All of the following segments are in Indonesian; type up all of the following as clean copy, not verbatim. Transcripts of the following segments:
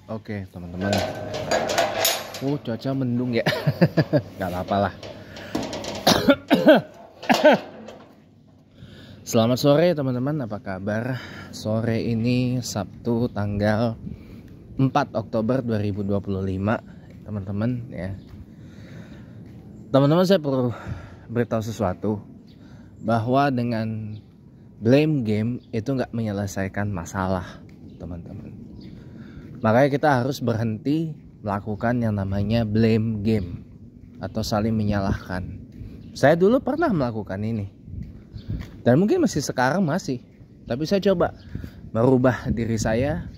Oke teman-teman. Cuaca mendung ya. Gak apa-apa lah. Selamat sore teman-teman, apa kabar? Sore ini Sabtu tanggal 4 Oktober 2025 teman-teman ya. Teman-teman, saya perlu beritahu sesuatu, bahwa dengan blame game itu nggak menyelesaikan masalah teman-teman. Makanya kita harus berhenti melakukan yang namanya blame game atau saling menyalahkan. Saya dulu pernah melakukan ini dan mungkin masih sekarang masih, tapi saya coba merubah diri saya,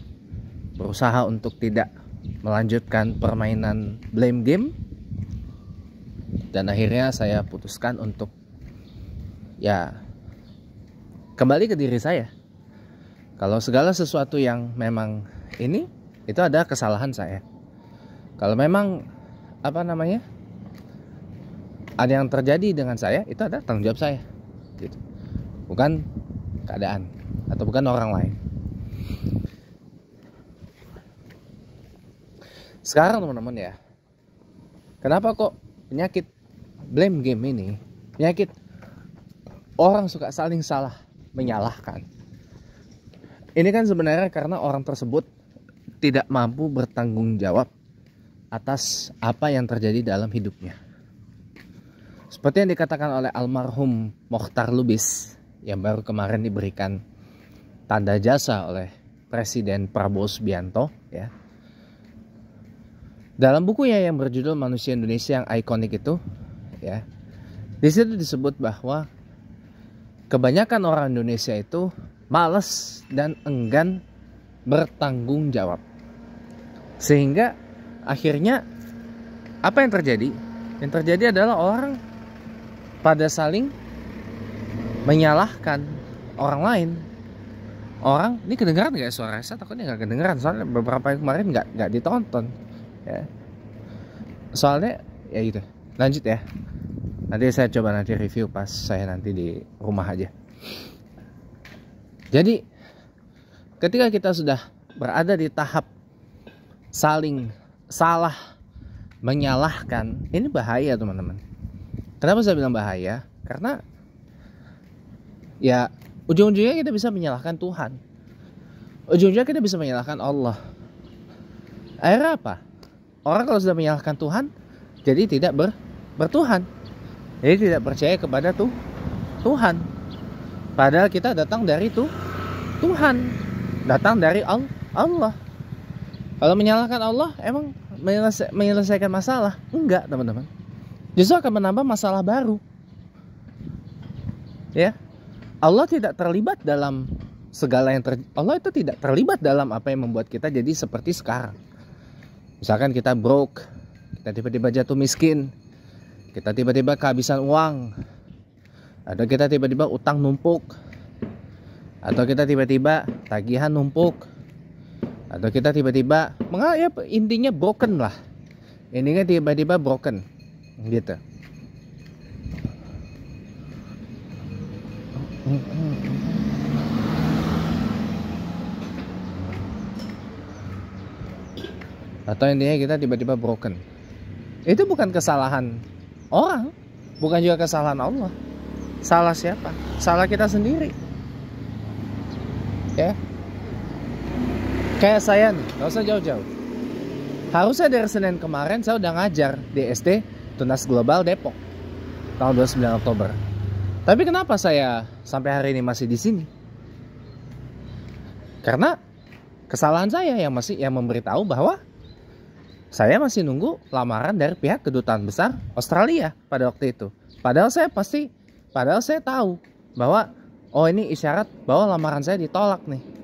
berusaha untuk tidak melanjutkan permainan blame game, dan akhirnya saya putuskan untuk ya kembali ke diri saya. Kalau segala sesuatu yang memang ini itu ada kesalahan saya. Kalau memang ada yang terjadi dengan saya, itu ada tanggung jawab saya gitu. Bukan keadaan atau bukan orang lain. Sekarang teman-teman ya, kenapa kok penyakit blame game ini, penyakit orang suka saling salah menyalahkan? Ini kan sebenarnya karena orang tersebut tidak mampu bertanggung jawab atas apa yang terjadi dalam hidupnya. Seperti yang dikatakan oleh almarhum Mokhtar Lubis yang baru kemarin diberikan tanda jasa oleh Presiden Prabowo Subianto ya. Dalam bukunya yang berjudul Manusia Indonesia yang Ikonik itu ya, di situ disebut bahwa kebanyakan orang Indonesia itu malas dan enggan bertanggung jawab. Sehingga akhirnya apa yang terjadi? Yang terjadi adalah orang pada saling menyalahkan orang lain. Orang, ini kedengeran gak suara saya? Takutnya gak kedengeran, soalnya beberapa yang kemarin gak ditonton ya. Soalnya ya gitu. Lanjut ya. Nanti saya coba review pas saya nanti di rumah aja. Jadi ketika kita sudah berada di tahap saling salah menyalahkan, ini bahaya teman-teman. Kenapa saya bilang bahaya? Karena ya ujung-ujungnya kita bisa menyalahkan Tuhan. Ujung-ujungnya kita bisa menyalahkan Allah. Akhirnya apa? Orang kalau sudah menyalahkan Tuhan, jadi tidak bertuhan. Jadi tidak percaya kepada Tuhan. Padahal kita datang dari Tuhan. Datang dari Allah. Kalau menyalahkan Allah, emang menyelesaikan masalah? Enggak teman-teman. Justru akan menambah masalah baru. Ya, Allah tidak terlibat dalam segala yang Allah itu tidak terlibat dalam apa yang membuat kita jadi seperti sekarang. Misalkan kita broke, kita tiba-tiba jatuh miskin, kita tiba-tiba kehabisan uang, atau kita tiba-tiba utang numpuk, atau kita tiba-tiba tagihan numpuk, atau kita tiba-tiba ya intinya broken lah. Intinya tiba-tiba broken gitu. Atau intinya kita tiba-tiba broken. Itu bukan kesalahan orang, bukan juga kesalahan Allah. Salah siapa? Salah kita sendiri. Ya. Kayak saya nih, gak usah jauh-jauh. Harusnya dari Senin kemarin saya udah ngajar di SD Tunas Global Depok tahun 29 Oktober. Tapi kenapa saya sampai hari ini masih di sini? Karena kesalahan saya yang memberitahu bahwa saya masih nunggu lamaran dari pihak kedutaan besar Australia pada waktu itu. Padahal saya tahu bahwa ini isyarat bahwa lamaran saya ditolak nih.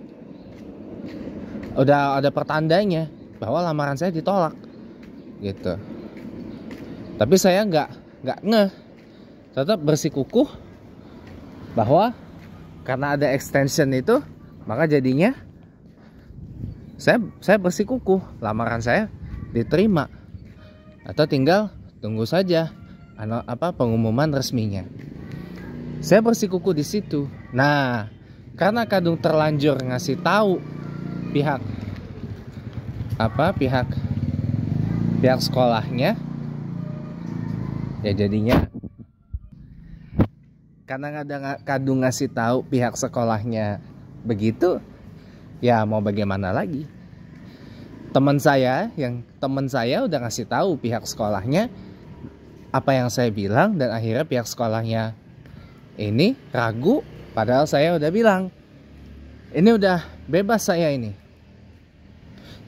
Udah ada pertandanya bahwa lamaran saya ditolak gitu. Tapi saya nggak ngeh, tetap bersikukuh bahwa karena ada extension itu, maka jadinya saya bersikukuh lamaran saya diterima, atau tinggal tunggu saja pengumuman resminya. Saya bersikukuh di situ. Nah, karena kadung terlanjur ngasih tahu pihak pihak sekolahnya, ya jadinya karena kadung ngasih tahu pihak sekolahnya begitu, ya mau bagaimana lagi. Teman saya udah ngasih tahu pihak sekolahnya apa yang saya bilang, dan akhirnya pihak sekolahnya ini ragu, padahal saya udah bilang ini udah bebas saya ini.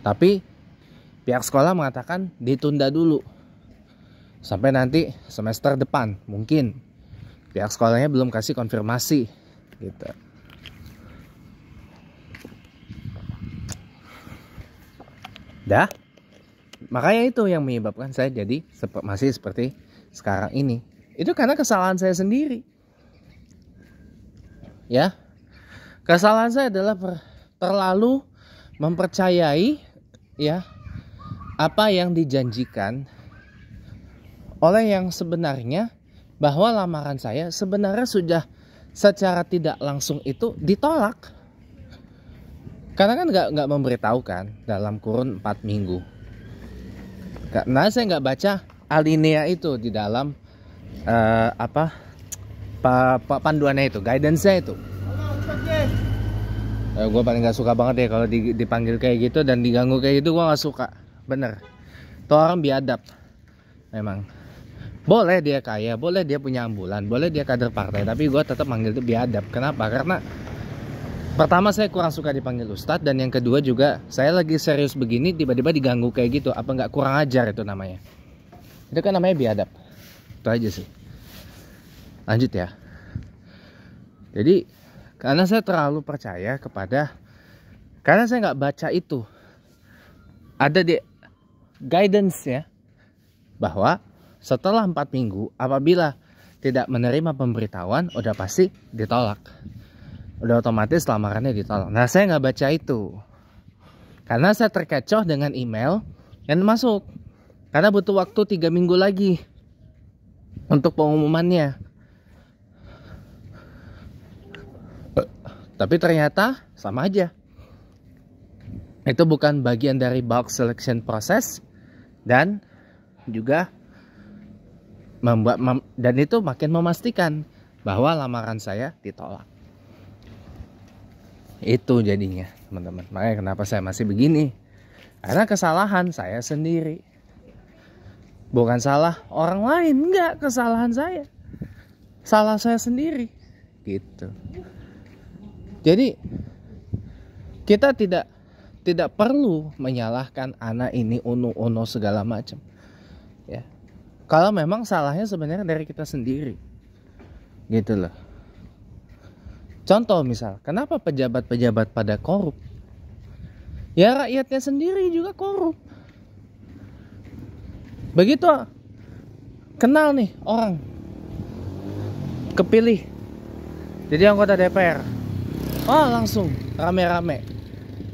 Tapi pihak sekolah mengatakan ditunda dulu sampai nanti semester depan. Mungkin pihak sekolahnya belum kasih konfirmasi gitu. Dah, makanya itu yang menyebabkan saya jadi masih seperti sekarang ini. Itu karena kesalahan saya sendiri. Ya, kesalahan saya adalah terlalu mempercayai ya apa yang dijanjikan oleh yang sebenarnya, bahwa lamaran saya sebenarnya sudah secara tidak langsung itu ditolak. Karena kan nggak memberitahukan dalam kurun 4 minggu. Karena saya nggak baca alinea itu di dalam panduannya itu, guidance-nya itu. Gue paling gak suka banget ya kalau dipanggil kayak gitu dan diganggu kayak gitu, gue gak suka. Bener, tuh orang biadab. Memang boleh dia kaya, boleh dia punya ambulan, boleh dia kader partai, tapi gue tetap manggil itu biadab. Kenapa? Karena pertama saya kurang suka dipanggil ustadz, dan yang kedua juga saya lagi serius begini tiba-tiba diganggu kayak gitu. Apa nggak kurang ajar itu namanya? Itu kan namanya biadab. Itu aja sih. Lanjut ya. Jadi karena saya terlalu percaya karena saya nggak baca itu, ada di guidance ya, bahwa setelah 4 minggu apabila tidak menerima pemberitahuan udah pasti ditolak, udah otomatis lamarannya ditolak. Nah saya nggak baca itu karena saya terkecoh dengan email yang masuk, karena butuh waktu 3 minggu lagi untuk pengumumannya. Tapi ternyata sama aja. Itu bukan bagian dari bulk selection process, dan juga dan itu makin memastikan bahwa lamaran saya ditolak. Itu jadinya teman-teman. Makanya kenapa saya masih begini? Karena kesalahan saya sendiri. Bukan salah orang lain, enggak, kesalahan saya. Salah saya sendiri. Gitu. Jadi kita tidak perlu menyalahkan anak ini uno segala macam. Ya. Kalau memang salahnya sebenarnya dari kita sendiri. Gitu loh. Contoh misal, kenapa pejabat-pejabat pada korup? Ya rakyatnya sendiri juga korup. Begitu kenal nih orang kepilih jadi anggota DPR. Oh langsung rame-rame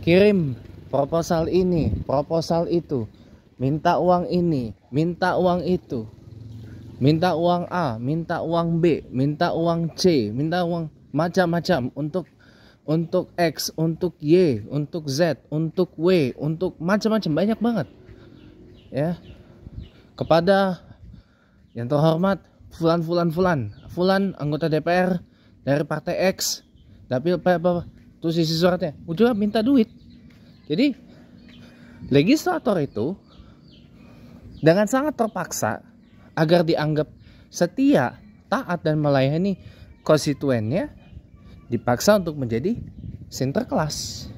kirim proposal ini, proposal itu, minta uang ini, minta uang itu, minta uang A, minta uang B, minta uang C, minta uang macam-macam untuk X, untuk Y, untuk Z, untuk W, untuk macam-macam, banyak banget ya, kepada yang terhormat fulan anggota DPR dari partai X. Tapi apa tuh isi suratnya ujungnya minta duit. Jadi legislator itu dengan sangat terpaksa agar dianggap setia, taat dan melayani konstituennya, dipaksa untuk menjadi sinterklas,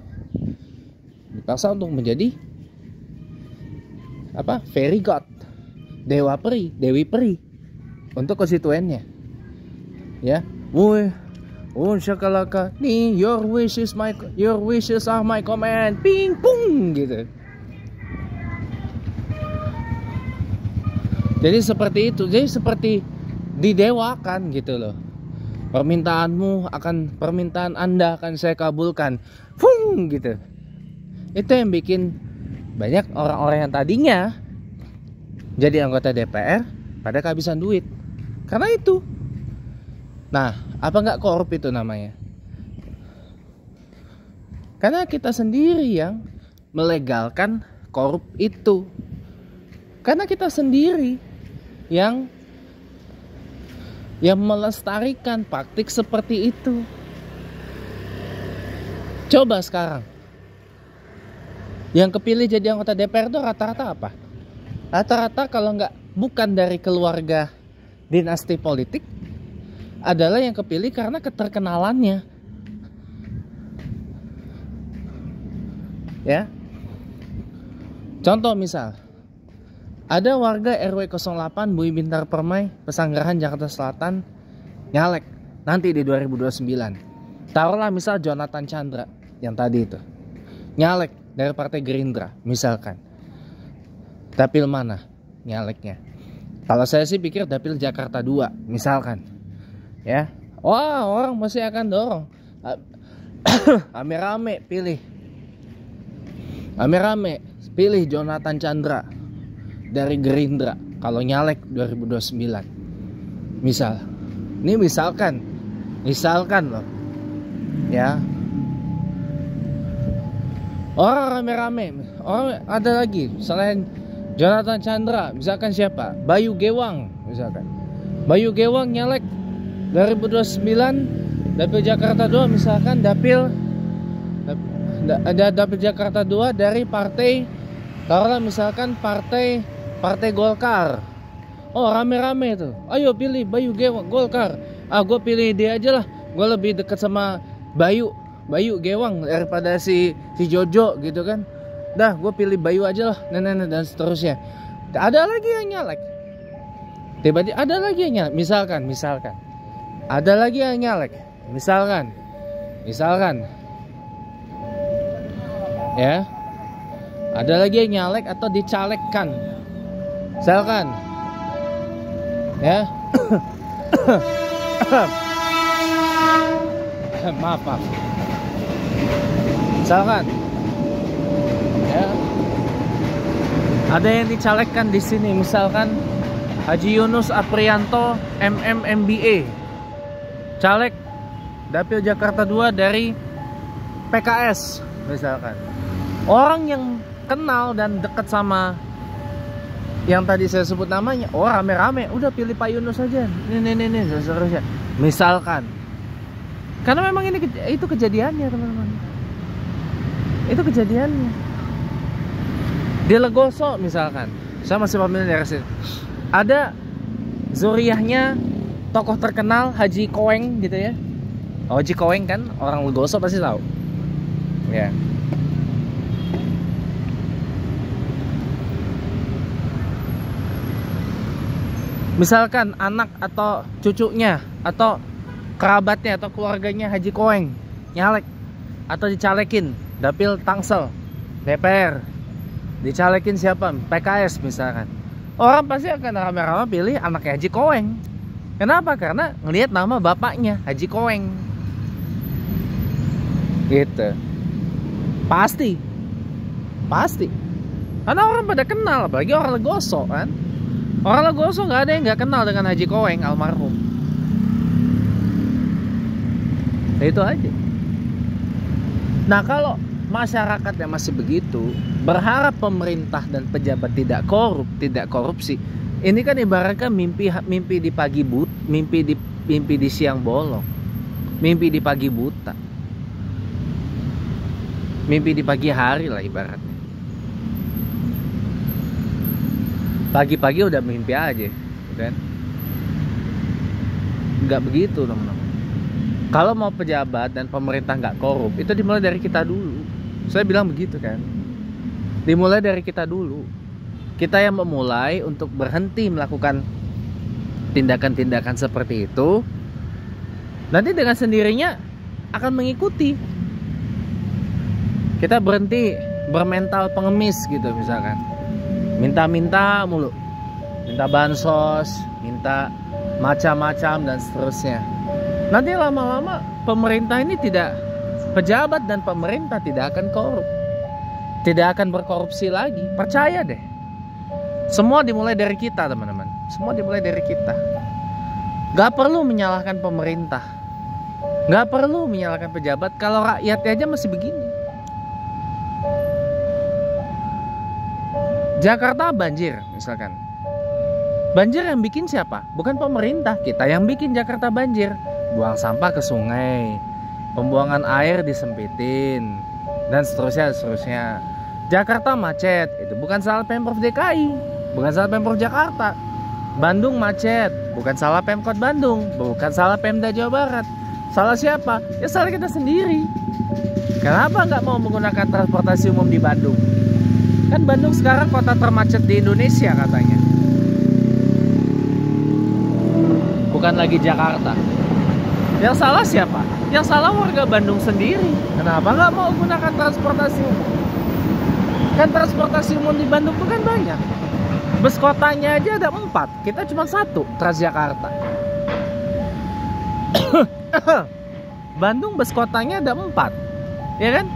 dipaksa untuk menjadi fairy god, dewi peri untuk konstituennya. Ya, woi. Oh syakalaka, nih your wishes are my command, ping pung gitu. Jadi seperti itu, jadi seperti didewakan gitu loh. Permintaan Anda akan saya kabulkan, pung gitu. Itu yang bikin banyak orang-orang yang tadinya jadi anggota DPR pada kehabisan duit karena itu. Nah, apa nggak korup itu namanya? Karena kita sendiri yang melegalkan korup itu. Karena kita sendiri yang melestarikan praktik seperti itu. Coba sekarang yang kepilih jadi anggota DPR itu rata-rata apa? Rata-rata kalau bukan dari keluarga dinasti politik, adalah yang kepilih karena keterkenalannya. Ya. Contoh misal, ada warga RW 08 Bui Bintar Permai, Pesanggerahan, Jakarta Selatan, nyalek nanti di 2029. Taruhlah misal Jonathan Chandra yang tadi itu nyalek dari Partai Gerindra misalkan. Dapil mana nyaleknya? Kalau saya sih pikir dapil Jakarta 2 misalkan. Ya. Wah, orang masih akan dorong. Rame-rame pilih Jonathan Chandra dari Gerindra kalau nyalek 2029. Misal. Ini misalkan loh. Ya. Orang rame-rame. Orang ada lagi selain Jonathan Chandra, misalkan siapa? Bayu Gewang misalkan. Bayu Gewang nyalek 2029 dapil Jakarta 2 misalkan, dapil Jakarta 2 dari partai, taruhlah misalkan partai Golkar. Oh, rame-rame itu. Ayo pilih Bayu Gewang Golkar. Gue pilih dia aja lah. Gue lebih dekat sama Bayu Gewang daripada si Jojo gitu kan. Dah, gue pilih Bayu aja lah. Dan seterusnya. Ada lagi yang nyalek. Tiba-tiba ada lagi yang nyalek. Misalkan. Ada lagi yang nyalek. Misalkan. Ya. Ada lagi yang nyalek atau dicalekkan. Misalkan. Ya. Maaf. Misalkan. Ya. Ada yang dicalekkan di sini, misalkan Haji Yunus Aprianto MMMBA, caleg dapil Jakarta 2 dari PKS misalkan. Orang yang kenal dan dekat sama yang tadi saya sebut namanya, oh rame-rame, udah pilih Pak Yunus aja. Ini seterusnya. Misalkan. Karena memang itu kejadiannya, teman-teman. Itu kejadiannya. Di Legoso misalkan, saya masih familiar dari sini. Ada zuriyahnya tokoh terkenal Haji Koeng gitu ya. Haji Koeng kan orang Legoso pasti tahu. Ya. Misalkan anak atau cucunya atau kerabatnya atau keluarganya Haji Koeng nyalek atau dicalekin dapil Tangsel DPR, dicalekin siapa? PKS misalkan. Orang pasti akan rame-rame pilih anaknya Haji Koeng. Kenapa? Karena ngelihat nama bapaknya Haji Koeng. Gitu. Pasti. Karena orang pada kenal, apalagi orang Legoso kan. Orang Legoso nggak ada yang nggak kenal dengan Haji Koeng almarhum. Ya, itu aja. Nah, kalau masyarakatnya masih begitu, berharap pemerintah dan pejabat tidak korup, tidak korupsi, ini kan ibaratnya mimpi di pagi mimpi di siang bolong, mimpi di pagi buta, mimpi di pagi hari lah ibaratnya. Pagi-pagi udah mimpi aja, kan? Nggak begitu, teman-teman. Kalau mau pejabat dan pemerintah nggak korup, itu dimulai dari kita dulu. Saya bilang begitu kan. Dimulai dari kita dulu. Kita yang memulai untuk berhenti melakukan tindakan-tindakan seperti itu. Nanti dengan sendirinya akan mengikuti. Kita berhenti bermental pengemis gitu misalkan. Minta-minta mulu. Minta bansos, minta macam-macam dan seterusnya. Nanti lama-lama pemerintah ini pejabat dan pemerintah tidak akan korup, tidak akan berkorupsi lagi. Percaya deh. Semua dimulai dari kita, teman-teman. Semua dimulai dari kita. Gak perlu menyalahkan pemerintah, gak perlu menyalahkan pejabat. Kalau rakyatnya aja masih begini. Jakarta banjir misalkan. Banjir yang bikin siapa? Bukan pemerintah, kita yang bikin Jakarta banjir. Buang sampah ke sungai, pembuangan air disempitin, dan seterusnya. Jakarta macet, itu bukan salah Pemprov DKI, bukan salah Pemprov Jakarta. Bandung macet, bukan salah Pemkot Bandung, bukan salah Pemda Jawa Barat. Salah siapa? Ya salah kita sendiri. Kenapa nggak mau menggunakan transportasi umum di Bandung? Kan Bandung sekarang kota termacet di Indonesia katanya. Bukan lagi Jakarta. Yang salah siapa? Yang salah warga Bandung sendiri. Kenapa nggak mau gunakan transportasi umum? Kan transportasi umum di Bandung tuh kan banyak. Bus kotanya aja ada 4. Kita cuma 1, Transjakarta. Bandung bus kotanya ada 4, ya kan?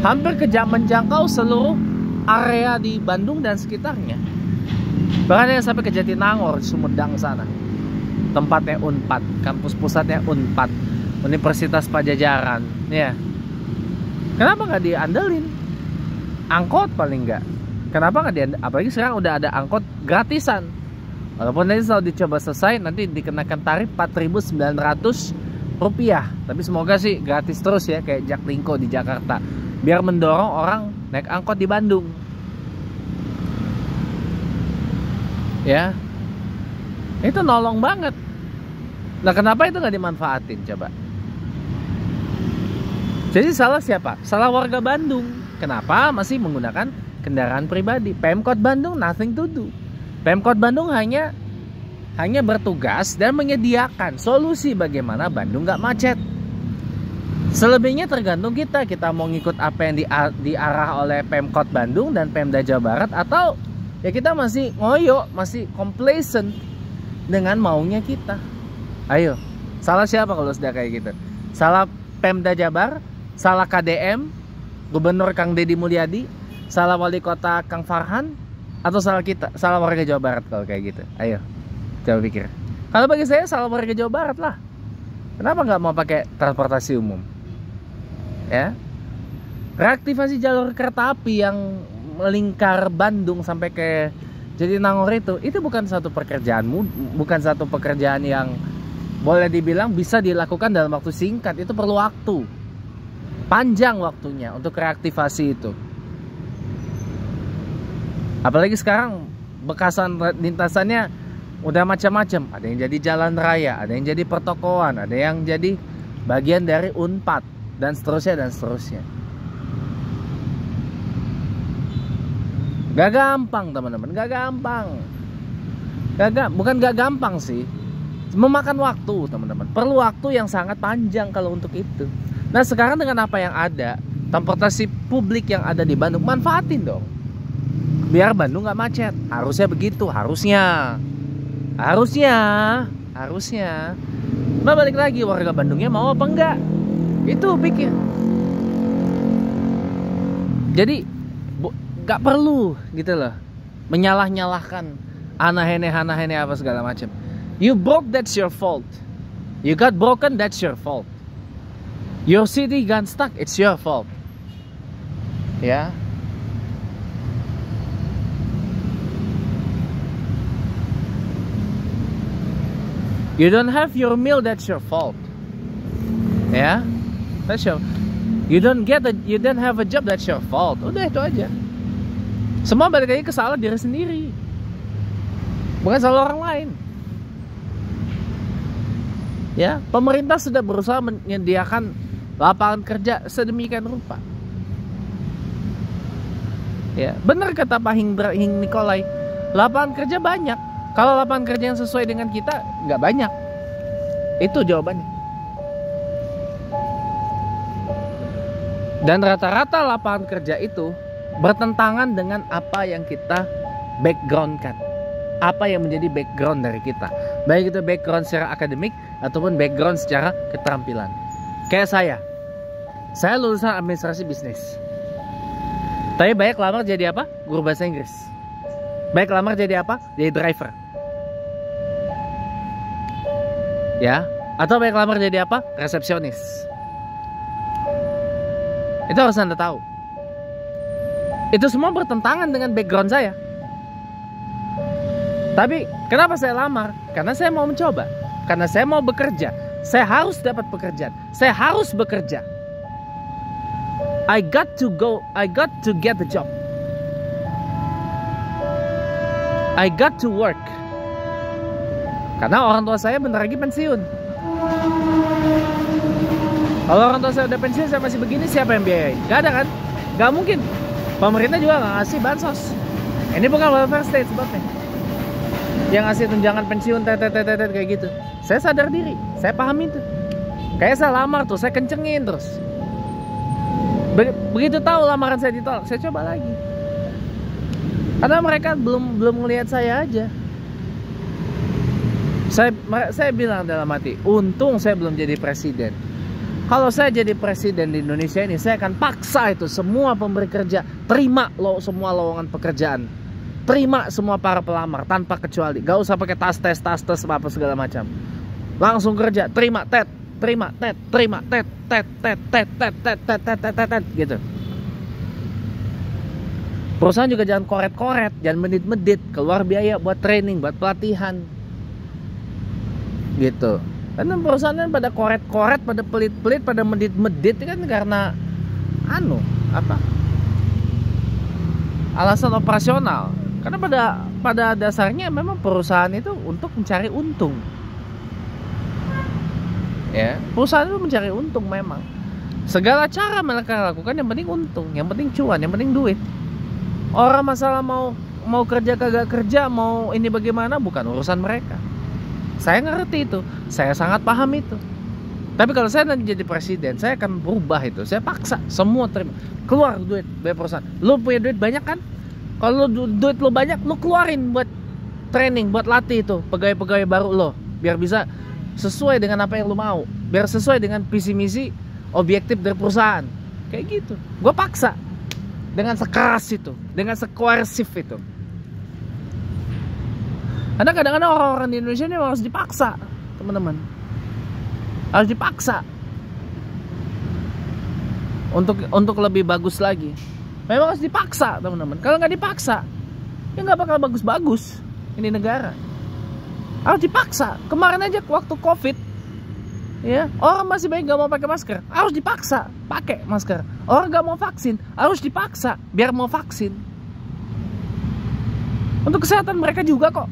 Hampir menjangkau seluruh area di Bandung dan sekitarnya. Bahkan yang sampai ke Jatinangor, Sumedang sana. Tempatnya Unpad, kampus pusatnya Unpad, Universitas Pajajaran, ya. Kenapa nggak diandelin? Angkot paling nggak. Kenapa nggak diandelin? Apalagi sekarang udah ada angkot gratisan. Walaupun nanti kalau dicoba selesai nanti dikenakan tarif Rp4.900. Tapi semoga sih gratis terus ya, kayak Jaklingko di Jakarta. Biar mendorong orang naik angkot di Bandung. Ya. Itu nolong banget. Nah, kenapa itu nggak dimanfaatin coba? Jadi salah siapa? Salah warga Bandung. Kenapa masih menggunakan kendaraan pribadi? Pemkot Bandung nothing to do. Pemkot Bandung hanya bertugas dan menyediakan solusi bagaimana Bandung nggak macet. Selebihnya tergantung kita. Kita mau ngikut apa yang diarah oleh Pemkot Bandung dan Pemda Jawa Barat, atau ya kita masih ngoyo, masih complacent dengan maunya kita. Ayo, salah siapa kalau sudah kayak gitu? Salah Pemda Jabar, salah KDM, Gubernur Kang Deddy Mulyadi, salah Wali Kota Kang Farhan, atau salah kita, salah warga Jawa Barat kalau kayak gitu? Ayo, coba pikir. Kalau bagi saya salah warga Jawa Barat lah. Kenapa nggak mau pakai transportasi umum? Ya, reaktivasi jalur kereta api yang melingkar Bandung sampai ke Jatinangor itu bukan satu pekerjaan yang boleh dibilang bisa dilakukan dalam waktu singkat. Itu perlu waktu panjang waktunya untuk reaktivasi itu. Apalagi sekarang bekasan lintasannya udah macam-macam. Ada yang jadi jalan raya, ada yang jadi pertokoan, ada yang jadi bagian dari Unpad, dan seterusnya. Gak gampang teman-teman, gak gampang. Bukan gak gampang sih, memakan waktu teman-teman. Perlu waktu yang sangat panjang kalau untuk itu. Nah sekarang dengan apa yang ada, transportasi publik yang ada di Bandung, manfaatin dong. Biar Bandung gak macet. Harusnya begitu, harusnya. Nah balik lagi, warga Bandungnya mau apa enggak? Itu pikir. Jadi gak perlu gitu loh menyalah-nyalahkan aneh-aneh apa segala macam. You broke, that's your fault. You got broken, that's your fault. Your city got stuck, it's your fault. Ya. You don't have your meal, that's your fault. Ya. That's your. You don't have a job, that's your fault. Udah itu aja. Semua balik lagi ke salah diri sendiri, bukan salah orang lain. Ya, pemerintah sudah berusaha menyediakan lapangan kerja sedemikian rupa. Ya, benar kata Pak Hing Nikolai, lapangan kerja banyak. Kalau lapangan kerja yang sesuai dengan kita nggak banyak. Itu jawabannya. Dan rata-rata lapangan kerja itu bertentangan dengan apa yang kita backgroundkan, apa yang menjadi background dari kita, baik itu background secara akademik ataupun background secara keterampilan. Kayak saya lulusan administrasi bisnis, tapi banyak lamar jadi apa? Guru bahasa Inggris. Banyak lamar jadi apa? Jadi driver. Ya, atau banyak lamar jadi apa? Resepsionis. Itu harus Anda tahu. Itu semua bertentangan dengan background saya. Tapi kenapa saya lamar? Karena saya mau mencoba. Karena saya mau bekerja. Saya harus dapat pekerjaan. Saya harus bekerja. I got to go. I got to get the job. I got to work. Karena orang tua saya bentar lagi pensiun. Kalau orang tua saya udah pensiun, saya masih begini, siapa yang biayain? Gak ada kan? Gak mungkin. Pemerintah juga gak ngasih bansos. Ini bukan welfare state sebabnya. Yang ngasih tunjangan pensiun kayak gitu. Saya sadar diri, saya paham itu. Kayak saya lamar tuh, saya kencengin terus. Begitu tahu lamaran saya ditolak, saya coba lagi. Karena mereka belum ngelihat saya aja. Saya bilang dalam hati, untung saya belum jadi presiden. Kalau saya jadi presiden di Indonesia ini, saya akan paksa itu semua pemberi kerja terima semua lowongan pekerjaan. Terima semua para pelamar tanpa kecuali. Gak usah pakai tas tes apa segala macam. Langsung kerja, terima tet gitu. Perusahaan juga jangan koret-koret, jangan medit-medit, keluar biaya buat training, buat pelatihan. Gitu. Karena perusahaan pada koret-koret, pada pelit-pelit, pada medit-medit kan karena alasan operasional. Karena pada dasarnya memang perusahaan itu untuk mencari untung. Ya, perusahaan itu mencari untung memang. Segala cara mereka lakukan yang penting untung, yang penting cuan, yang penting duit. Orang masalah mau kerja kagak kerja, mau ini bagaimana bukan urusan mereka. Saya ngerti itu, saya sangat paham itu. Tapi kalau saya nanti jadi presiden, saya akan berubah itu. Saya paksa semua terima. Keluar duit dari perusahaan. Lu punya duit banyak kan? Kalau duit lo banyak, lo keluarin buat training, buat latih itu pegawai-pegawai baru lo, biar bisa sesuai dengan apa yang lo mau, biar sesuai dengan visi misi objektif dari perusahaan. Kayak gitu. Gue paksa dengan sekeras itu, dengan sekoersif itu. Karena kadang-kadang orang-orang di Indonesia ini harus dipaksa, teman-teman. Harus dipaksa untuk lebih bagus lagi. Memang harus dipaksa, teman-teman. Kalau nggak dipaksa, ya nggak bakal bagus-bagus ini negara. Harus dipaksa. Kemarin aja waktu COVID, ya orang masih banyak nggak mau pakai masker, harus dipaksa pakai masker. Orang nggak mau vaksin, harus dipaksa biar mau vaksin. Untuk kesehatan mereka juga kok.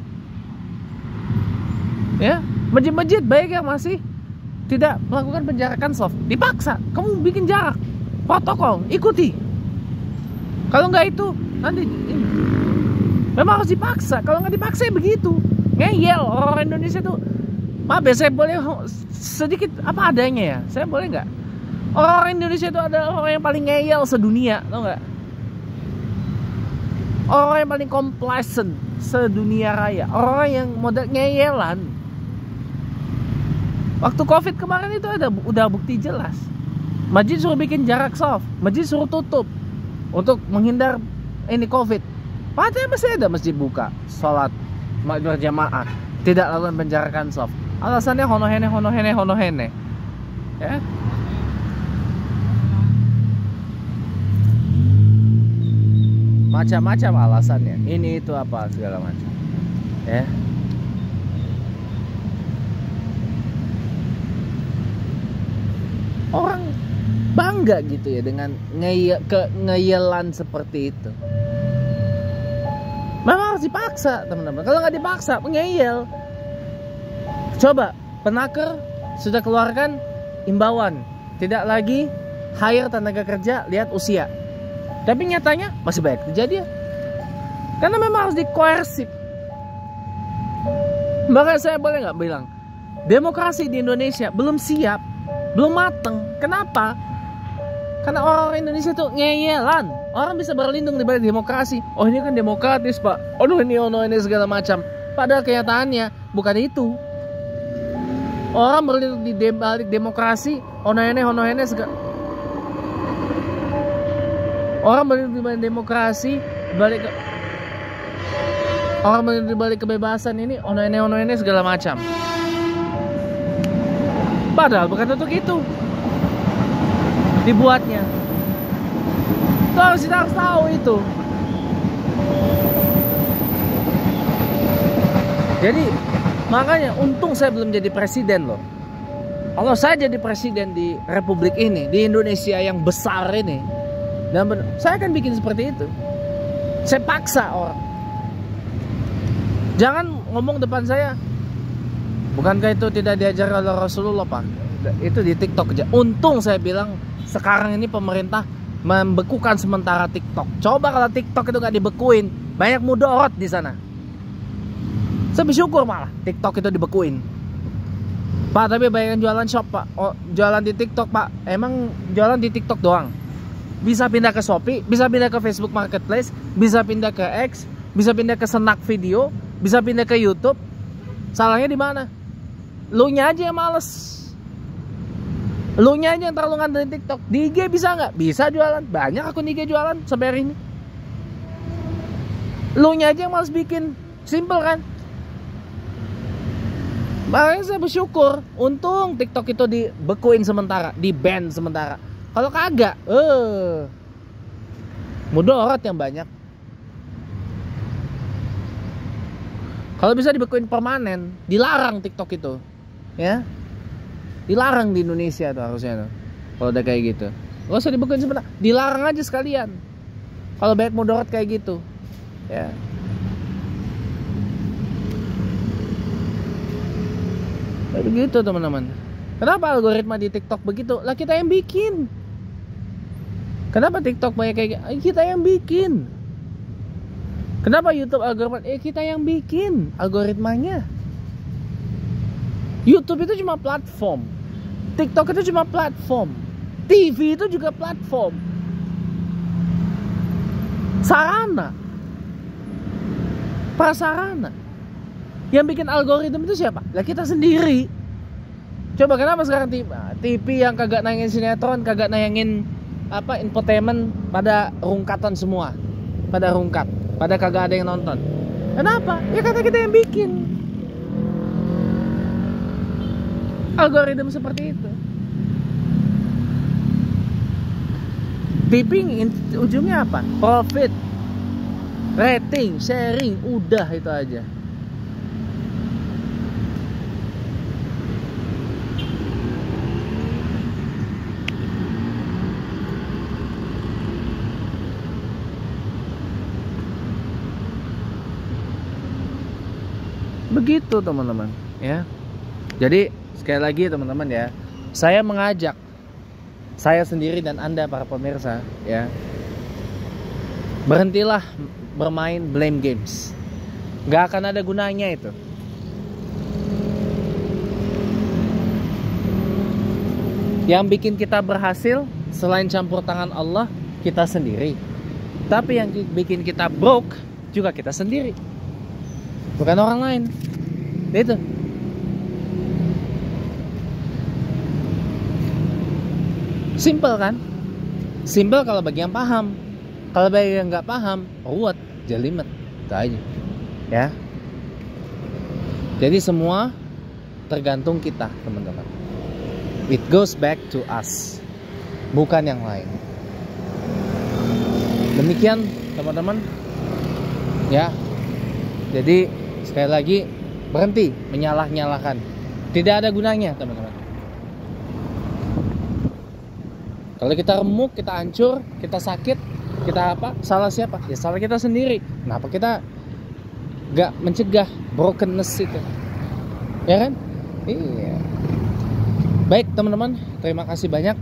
Ya, masjid-masjid baik yang masih tidak melakukan penjarakan soft, dipaksa. Kamu bikin jarak, protokol, ikuti. Kalau nggak itu nanti memang harus dipaksa. Kalau nggak dipaksa ya begitu. Ngeyel orang Indonesia tuh. Maaf ya, saya boleh sedikit apa adanya ya. Saya boleh nggak? Orang Indonesia itu adalah orang yang paling ngeyel sedunia, tau nggak? Orang yang paling complacent sedunia raya. Orang yang model ngeyelan. Waktu COVID kemarin itu udah bukti jelas. Masjid suruh bikin jarak soft, masjid suruh tutup untuk menghindar ini COVID. Padahal masih ada masjid buka, sholat berjamaah, tidak lakukan penjarakan soft. Alasannya honohene. Ya. Macam-macam alasannya. Ini itu apa segala macam. Ya. Orang bangga gitu ya dengan ngeyelan seperti itu. Memang harus dipaksa, teman-teman. Kalau nggak dipaksa, ngeyel. Coba, Penaker sudah keluarkan imbauan, tidak lagi hire tenaga kerja lihat usia. Tapi nyatanya masih banyak kejadian. Karena memang harus dikoersif. Maka saya boleh nggak bilang, demokrasi di Indonesia belum siap, belum mateng. Kenapa? Karena orang Indonesia tuh ngeyelan. Orang bisa berlindung di balik demokrasi. Oh ini kan demokratis pak. Aduh ini segala macam. Padahal kenyataannya bukan itu. Orang berlindung di balik demokrasi. Honohene segala. Orang berlindung di balik demokrasi. Orang berlindung di balik kebebasan ini. Honohene segala macam. Padahal bukan untuk itu dibuatnya. Kita harus tahu itu. Jadi makanya untung saya belum jadi presiden loh. Kalau saya jadi presiden di republik ini, di Indonesia yang besar ini, dan saya akan bikin seperti itu. Saya paksa orang. Jangan ngomong depan saya. Bukankah itu tidak diajar oleh Rasulullah, Pak? Itu di TikTok aja. Untung saya bilang sekarang ini pemerintah membekukan sementara TikTok. Coba kalau TikTok itu gak dibekuin, banyak mudorot di sana. Saya bersyukur malah TikTok itu dibekuin. Pak, tapi banyak jualan shop, Pak. Oh, jualan di TikTok, Pak. Emang jualan di TikTok doang? Bisa pindah ke Shopee, bisa pindah ke Facebook Marketplace, bisa pindah ke X, bisa pindah ke Snack Video, bisa pindah ke YouTube. Salahnya di mana? Lu nya aja yang males. Lu nya aja yang terlalu ngandelin TikTok. Di IG bisa nggak? Bisa jualan. Banyak akun IG jualan sampai hari ini. Lu nya aja yang males bikin. Simple kan? Makanya saya bersyukur, untung TikTok itu dibekuin sementara, di-ban sementara. Kalau kagak, mudarat yang banyak. Kalau bisa dibekuin permanen, dilarang TikTok itu, ya, dilarang di Indonesia tuh harusnya tuh. Kalau udah kayak gitu, gak usah dibekuin sementara, dilarang aja sekalian. Kalau banyak mudarat kayak gitu, ya. Begitu teman-teman. Kenapa algoritma di TikTok begitu? Lah kita yang bikin. Kenapa TikTok banyak kayak kita yang bikin. Kenapa YouTube algoritma? Kita yang bikin algoritmanya. YouTube itu cuma platform. TikTok itu cuma platform. TV itu juga platform. Sarana. Prasarana. Yang bikin algoritma itu siapa? Lah kita sendiri. Coba kenapa sekarang TV yang kagak nayangin sinetron, kagak nayangin apa infotainment, pada rungkatan semua, pada rungkat, pada kagak ada yang nonton. Kenapa? Ya karena kita yang bikin algoritma seperti itu. TV ujungnya apa? Profit, rating, sharing, udah itu aja. Begitu teman-teman, ya. Jadi sekali lagi teman-teman ya, saya mengajak saya sendiri dan Anda para pemirsa, ya, berhentilah bermain blame games. Gak akan ada gunanya itu. Yang bikin kita berhasil selain campur tangan Allah, kita sendiri. Tapi yang bikin kita broke juga kita sendiri, bukan orang lain. Itu. Simple kan? Simple kalau bagi yang paham. Kalau bagi yang nggak paham, ruwet, jelimet, itu aja. Ya. Jadi semua tergantung kita, teman-teman. It goes back to us, bukan yang lain. Demikian, teman-teman. Ya. Jadi sekali lagi, berhenti menyalah-nyalahkan. Tidak ada gunanya, teman-teman. Kalau kita remuk, kita hancur, kita sakit, kita apa? Salah siapa? Ya salah kita sendiri. Kenapa kita gak mencegah brokenness itu? Ya kan? Iya. Baik teman-teman, terima kasih banyak.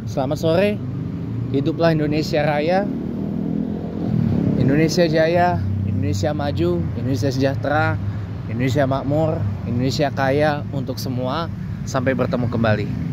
Selamat sore. Hiduplah Indonesia Raya, Indonesia Jaya, Indonesia maju, Indonesia sejahtera, Indonesia makmur, Indonesia kaya untuk semua. Sampai bertemu kembali.